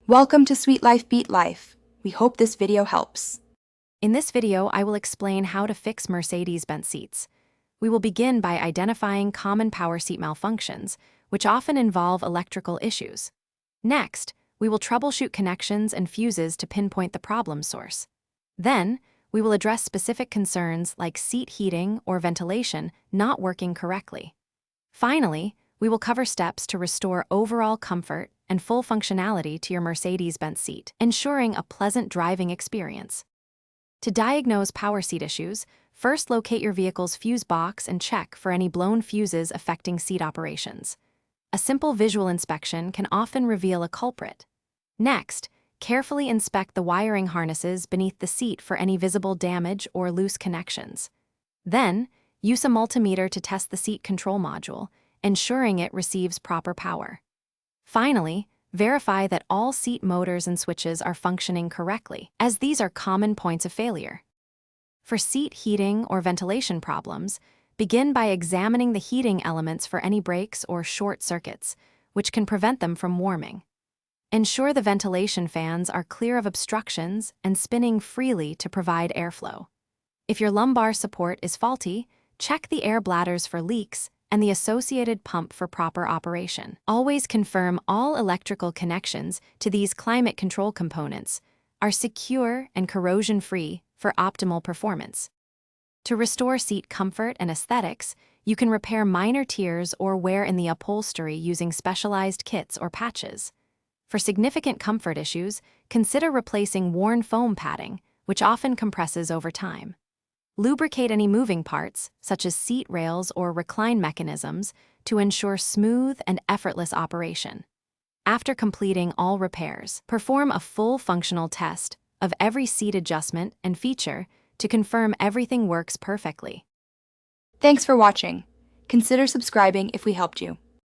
Welcome to Sweet Life Beat Life. We hope this video helps. In this video, I will explain how to fix Mercedes Benz seats. We will begin by identifying common power seat malfunctions, which often involve electrical issues. Next, we will troubleshoot connections and fuses to pinpoint the problem source. Then, we will address specific concerns like seat heating or ventilation not working correctly. Finally, we will cover steps to restore overall comfort and full functionality to your Mercedes Benz seat, ensuring a pleasant driving experience. To diagnose power seat issues, first locate your vehicle's fuse box and check for any blown fuses affecting seat operations. A simple visual inspection can often reveal a culprit. Next, carefully inspect the wiring harnesses beneath the seat for any visible damage or loose connections. Then, use a multimeter to test the seat control module, ensuring it receives proper power. Finally, verify that all seat motors and switches are functioning correctly, as these are common points of failure. For seat heating or ventilation problems, begin by examining the heating elements for any breaks or short circuits, which can prevent them from warming. Ensure the ventilation fans are clear of obstructions and spinning freely to provide airflow. If your lumbar support is faulty, check the air bladders for leaks and the associated pump for proper operation. Always confirm all electrical connections to these climate control components are secure and corrosion-free for optimal performance. To restore seat comfort and aesthetics, you can repair minor tears or wear in the upholstery using specialized kits or patches. For significant comfort issues, consider replacing worn foam padding, which often compresses over time. Lubricate any moving parts, such as seat rails or recline mechanisms, to ensure smooth and effortless operation. After completing all repairs, perform a full functional test of every seat adjustment and feature to confirm everything works perfectly. Thanks for watching. Consider subscribing if we helped you.